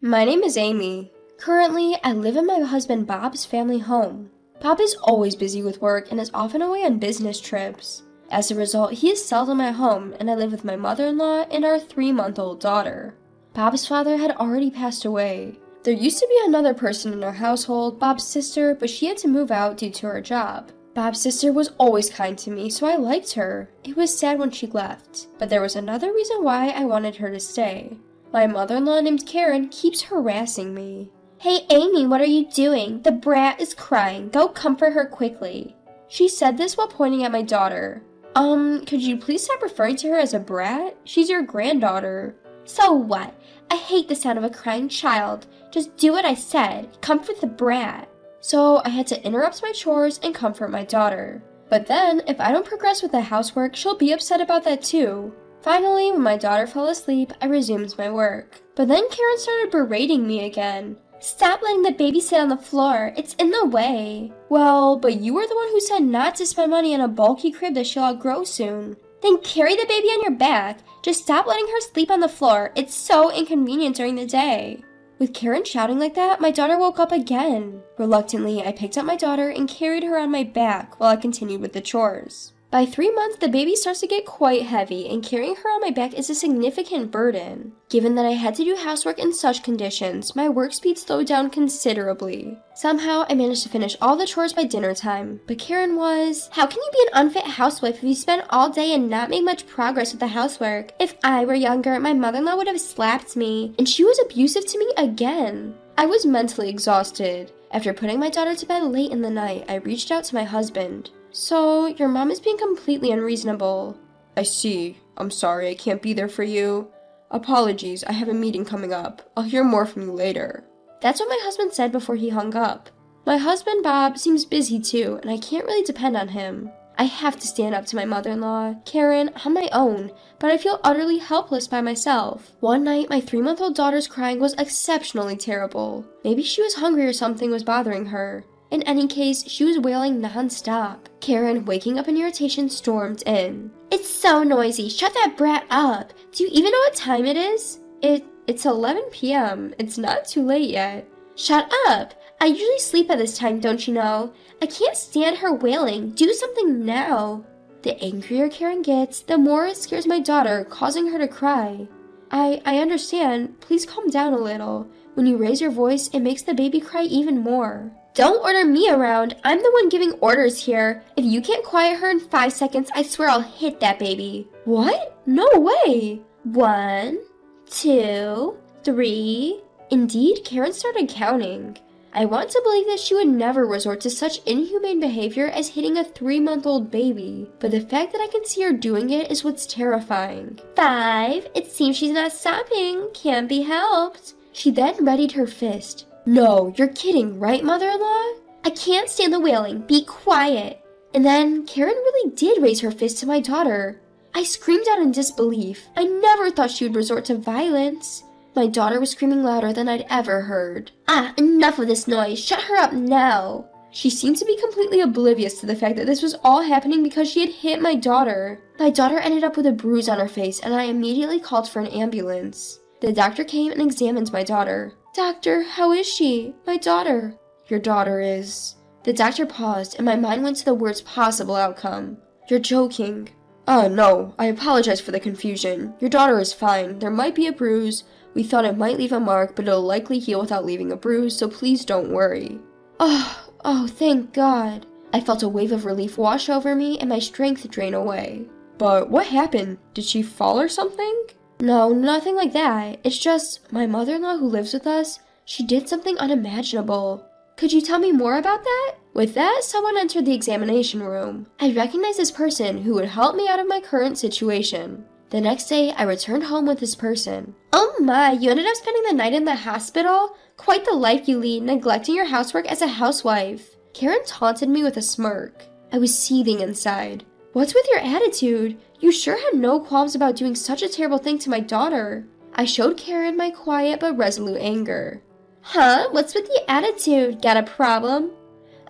My name is Amy. Currently, I live in my husband Bob's family home. Bob is always busy with work and is often away on business trips. As a result, he is seldom at home, and I live with my mother-in-law and our 3-month-old daughter. Bob's father had already passed away. There used to be another person in our household, Bob's sister, but she had to move out due to her job. Bob's sister was always kind to me, so I liked her. It was sad when she left, but there was another reason why I wanted her to stay. My mother-in-law named Karen keeps harassing me. "Hey Amy, what are you doing? The brat is crying. Go comfort her quickly." She said this while pointing at my daughter. Could you please stop referring to her as a brat? She's your granddaughter." "So what? I hate the sound of a crying child. Just do what I said. Comfort the brat." So I had to interrupt my chores and comfort my daughter. But then, if I don't progress with the housework, she'll be upset about that too. Finally, when my daughter fell asleep, I resumed my work. But then Karen started berating me again. "Stop letting the baby sit on the floor. It's in the way." "Well, but you were the one who said not to spend money on a bulky crib that she'll outgrow soon." "Then carry the baby on your back. Just stop letting her sleep on the floor. It's so inconvenient during the day." With Karen shouting like that, my daughter woke up again. Reluctantly, I picked up my daughter and carried her on my back while I continued with the chores. By 3 months, the baby starts to get quite heavy, and carrying her on my back is a significant burden. Given that I had to do housework in such conditions, my work speed slowed down considerably. Somehow, I managed to finish all the chores by dinner time, but Karen was, "How can you be an unfit housewife if you spend all day and not make much progress with the housework? If I were younger, my mother-in-law would have slapped me," and she was abusive to me again. I was mentally exhausted. After putting my daughter to bed late in the night, I reached out to my husband. "So, your mom is being completely unreasonable." "I see. I'm sorry I can't be there for you. Apologies, I have a meeting coming up. I'll hear more from you later." That's what my husband said before he hung up. My husband, Bob, seems busy too, and I can't really depend on him. I have to stand up to my mother-in-law, Karen, on my own, but I feel utterly helpless by myself. One night, my 3-month-old daughter's crying was exceptionally terrible. Maybe she was hungry or something was bothering her. In any case, she was wailing non-stop. Karen, waking up in irritation, stormed in. "It's so noisy. Shut that brat up. Do you even know what time it is?" It's 11 p.m. It's not too late yet." "Shut up. I usually sleep at this time, don't you know? I can't stand her wailing. Do something now." The angrier Karen gets, the more it scares my daughter, causing her to cry. I understand. Please calm down a little. When you raise your voice, it makes the baby cry even more." "Don't order me around. I'm the one giving orders here. If you can't quiet her in 5 seconds, I swear I'll hit that baby." "What? No way." 1, 2, 3. Indeed, Karen started counting. I want to believe that she would never resort to such inhumane behavior as hitting a 3-month-old baby, but the fact that I can see her doing it is what's terrifying. 5. It seems she's not stopping. Can't be helped. She then readied her fist. "No, you're kidding, right, mother-in-law?" "I can't stand the wailing. Be quiet." And then Karen really did raise her fist to my daughter. I screamed out in disbelief. I never thought she would resort to violence. My daughter was screaming louder than I'd ever heard. "Enough of this noise. Shut her up now." She seemed to be completely oblivious to the fact that this was all happening because she had hit my daughter. My daughter ended up with a bruise on her face, and I immediately called for an ambulance. The doctor came and examined my daughter. "Doctor, how is she? My daughter." "Your daughter is..." The doctor paused, and my mind went to the worst possible outcome. "You're joking." No, I apologize for the confusion. Your daughter is fine. There might be a bruise. We thought it might leave a mark, but it'll likely heal without leaving a bruise, so please don't worry." Oh, thank God. I felt a wave of relief wash over me and my strength drain away. "But what happened? Did she fall or something?" "No, nothing like that. It's just, my mother-in-law who lives with us, she did something unimaginable." "Could you tell me more about that?" With that, someone entered the examination room. I recognized this person who would help me out of my current situation. The next day, I returned home with this person. "Oh my, you ended up spending the night in the hospital? Quite the life you lead, neglecting your housework as a housewife." Karen taunted me with a smirk. I was seething inside. "What's with your attitude? You sure had no qualms about doing such a terrible thing to my daughter." I showed Karen my quiet but resolute anger. "Huh? What's with the attitude? Got a problem?"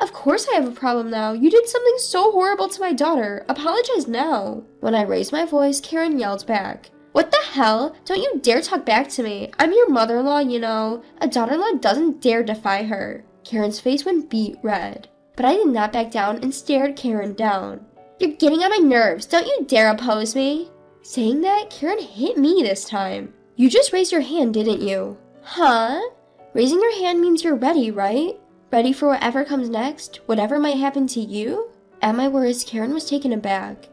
"Of course I have a problem now. You did something so horrible to my daughter. Apologize now." When I raised my voice, Karen yelled back. What the hell? Don't you dare talk back to me. I'm your mother-in-law, you know. A daughter-in-law doesn't dare defy her. Karen's face went beet red. But I did not back down and stared Karen down. You're getting on my nerves. Don't you dare oppose me. Saying that, Karen hit me this time. You just raised your hand, didn't you? Huh? Raising your hand means you're ready, right? Ready for whatever comes next? Whatever might happen to you? At my words, Karen was taken aback.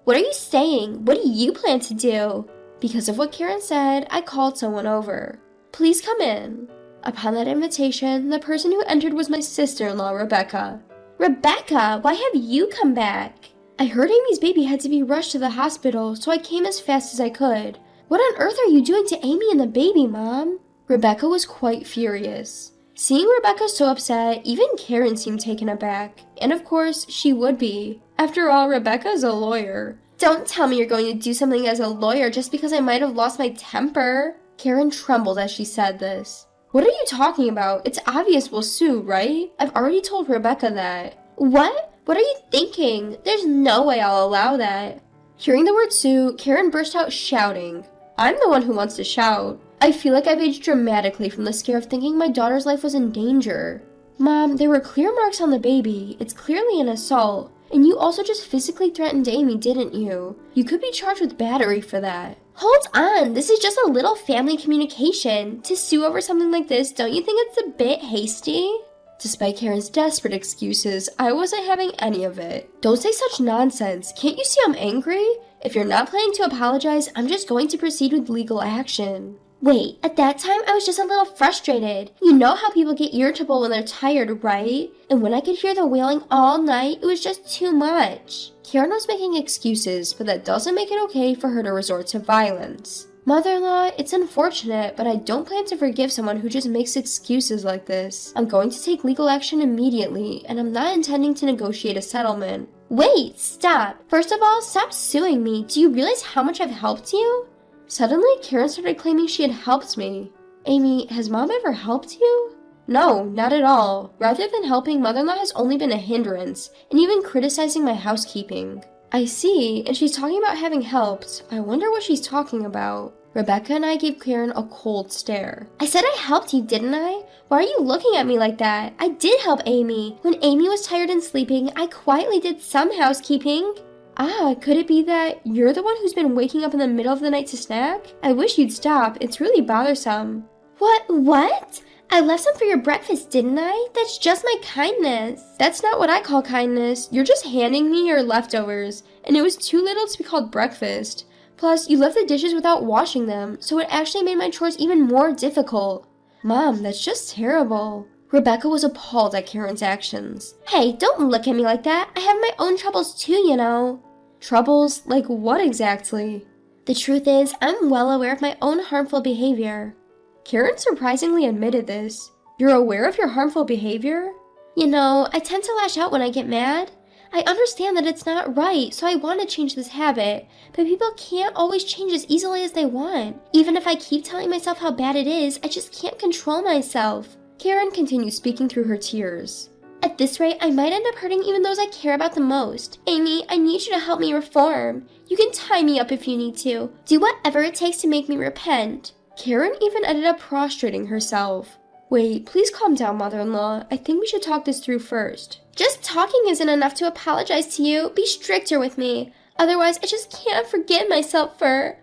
What are you saying? What do you plan to do? Because of what Karen said, I called someone over. Please come in. Upon that invitation, the person who entered was my sister-in-law, Rebecca. Rebecca, why have you come back? I heard Amy's baby had to be rushed to the hospital, so I came as fast as I could. What on earth are you doing to Amy and the baby, Mom? Rebecca was quite furious. Seeing Rebecca so upset, even Karen seemed taken aback. And of course, she would be. After all, Rebecca's a lawyer. Don't tell me you're going to do something as a lawyer just because I might have lost my temper. Karen trembled as she said this. What are you talking about? It's obvious we'll sue, right? I've already told Rebecca that. What? What are you thinking? There's no way I'll allow that. Hearing the word sue, Karen burst out shouting. I'm the one who wants to shout. I feel like I've aged dramatically from the scare of thinking my daughter's life was in danger. Mom, there were clear marks on the baby. It's clearly an assault. And you also just physically threatened Amy, didn't you? You could be charged with battery for that. Hold on, this is just a little family communication. To sue over something like this, don't you think it's a bit hasty? Despite Karen's desperate excuses, I wasn't having any of it. Don't say such nonsense. Can't you see I'm angry? If you're not planning to apologize, I'm just going to proceed with legal action. Wait, at that time I was just a little frustrated. You know how people get irritable when they're tired, right? And when I could hear the wailing all night, it was just too much. Karen was making excuses, but that doesn't make it okay for her to resort to violence. Mother-in-law, it's unfortunate, but I don't plan to forgive someone who just makes excuses like this. I'm going to take legal action immediately, and I'm not intending to negotiate a settlement. Wait, stop. First of all, stop suing me. Do you realize how much I've helped you? Suddenly, Karen started claiming she had helped me. Amy, has Mom ever helped you? No, not at all. Rather than helping, Mother-in-law has only been a hindrance, and even criticizing my housekeeping. I see, and she's talking about having helped. I wonder what she's talking about. Rebecca and I gave Karen a cold stare. I said I helped you, didn't I? Why are you looking at me like that? I did help Amy. When Amy was tired and sleeping, I quietly did some housekeeping. Ah, could it be that you're the one who's been waking up in the middle of the night to snack? I wish you'd stop. It's really bothersome. What? I left some for your breakfast, didn't I? That's just my kindness. That's not what I call kindness. You're just handing me your leftovers, and it was too little to be called breakfast. Plus, you left the dishes without washing them, so it actually made my chores even more difficult. Mom, that's just terrible. Rebecca was appalled at Karen's actions. Hey, don't look at me like that. I have my own troubles too, you know. Troubles? Like what exactly? The truth is, I'm well aware of my own harmful behavior. Karen surprisingly admitted this. You're aware of your harmful behavior? You know, I tend to lash out when I get mad. I understand that it's not right, so I want to change this habit, but people can't always change as easily as they want. Even if I keep telling myself how bad it is, I just can't control myself. Karen continued speaking through her tears. At this rate, I might end up hurting even those I care about the most. Amy, I need you to help me reform. You can tie me up if you need to. Do whatever it takes to make me repent. Karen even ended up prostrating herself. Wait, please calm down, mother-in-law. I think we should talk this through first. Just talking isn't enough to apologize to you. Be stricter with me. Otherwise, I just can't forgive myself for...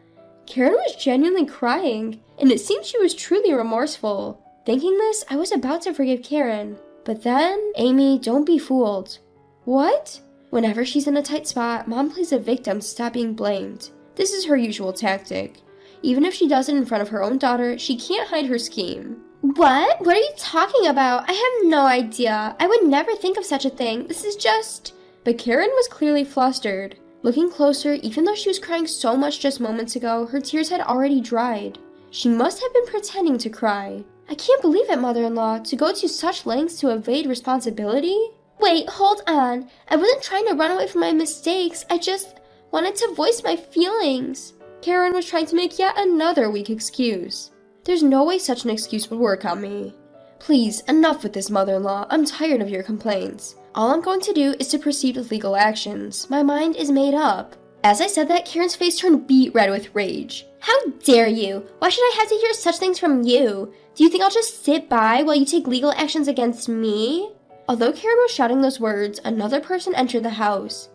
Karen was genuinely crying, and it seemed she was truly remorseful. Thinking this, I was about to forgive Karen. But then, Amy, don't be fooled. What? Whenever she's in a tight spot, Mom plays a victim to stop being blamed. This is her usual tactic. Even if she does it in front of her own daughter, she can't hide her scheme. What? What are you talking about? I have no idea. I would never think of such a thing. This is just... But Karen was clearly flustered. Looking closer, even though she was crying so much just moments ago, her tears had already dried. She must have been pretending to cry. I can't believe it, mother-in-law, to go to such lengths to evade responsibility? Wait, hold on. I wasn't trying to run away from my mistakes. I just wanted to voice my feelings. Karen was trying to make yet another weak excuse. There's no way such an excuse would work on me. Please, enough with this, mother-in-law. I'm tired of your complaints. All I'm going to do is to proceed with legal actions. My mind is made up. As I said that, Karen's face turned beet red with rage. How dare you? Why should I have to hear such things from you? Do you think I'll just sit by while you take legal actions against me? Although Karen was shouting those words, another person entered the house.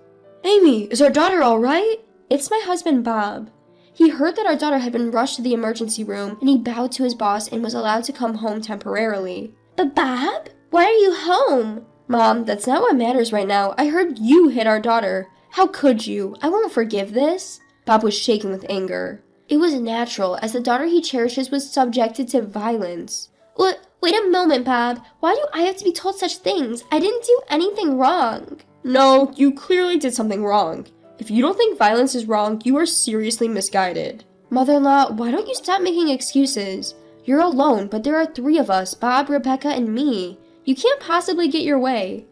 Amy, is our daughter all right? It's my husband, Bob. He heard that our daughter had been rushed to the emergency room, and he bowed to his boss and was allowed to come home temporarily. But Bob? Why are you home? Mom, that's not what matters right now. I heard you hit our daughter. How could you? I won't forgive this. Bob was shaking with anger. It was natural, as the daughter he cherishes was subjected to violence. Wait a moment, Bob. Why do I have to be told such things? I didn't do anything wrong. No, you clearly did something wrong. If you don't think violence is wrong, you are seriously misguided. Mother-in-law, why don't you stop making excuses? You're alone, but there are 3 of us, Bob, Rebecca, and me. You can't possibly get your way.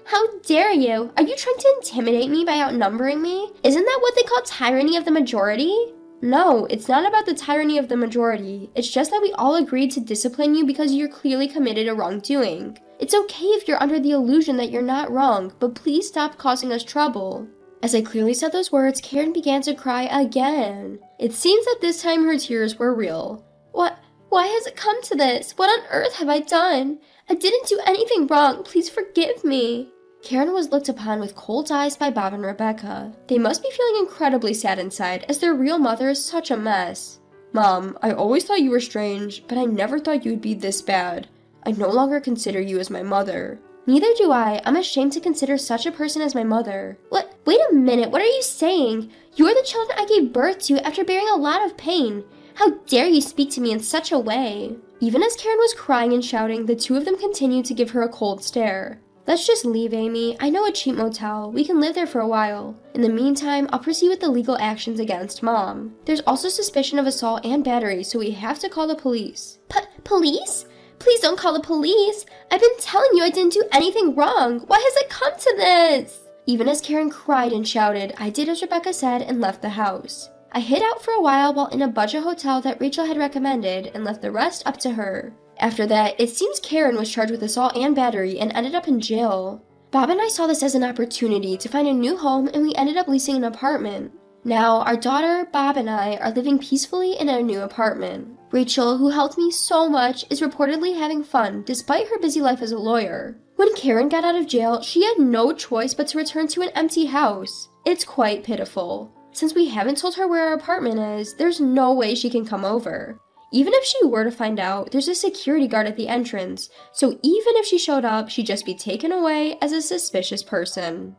How dare you? Are you trying to intimidate me by outnumbering me? Isn't that what they call tyranny of the majority? No, it's not about the tyranny of the majority. It's just that we all agreed to discipline you because you're clearly committed a wrongdoing. It's okay if you're under the illusion that you're not wrong, but please stop causing us trouble. As I clearly said those words, Karen began to cry again. It seems that this time her tears were real. Why has it come to this? What on earth have I done? I didn't do anything wrong. Please forgive me. Karen was looked upon with cold eyes by Bob and Rebecca. They must be feeling incredibly sad inside, as their real mother is such a mess. Mom, I always thought you were strange, but I never thought you would be this bad. I no longer consider you as my mother. Neither do I. I'm ashamed to consider such a person as my mother. What? Wait a minute, what are you saying? You're the children I gave birth to after bearing a lot of pain. How dare you speak to me in such a way? Even as Karen was crying and shouting, the 2 of them continued to give her a cold stare. Let's just leave, Amy. I know a cheap motel. We can live there for a while. In the meantime, I'll proceed with the legal actions against Mom. There's also suspicion of assault and battery, so we have to call the police. Police? Please don't call the police. I've been telling you I didn't do anything wrong. Why has it come to this? Even as Karen cried and shouted, I did as Rebecca said and left the house. I hid out for a while in a budget hotel that Rachel had recommended and left the rest up to her. After that, it seems Karen was charged with assault and battery and ended up in jail. Bob and I saw this as an opportunity to find a new home, and we ended up leasing an apartment. Now, our daughter, Bob, and I are living peacefully in our new apartment. Rachel, who helped me so much, is reportedly having fun despite her busy life as a lawyer. When Karen got out of jail, she had no choice but to return to an empty house. It's quite pitiful. Since we haven't told her where our apartment is, there's no way she can come over. Even if she were to find out, there's a security guard at the entrance, so even if she showed up, she'd just be taken away as a suspicious person.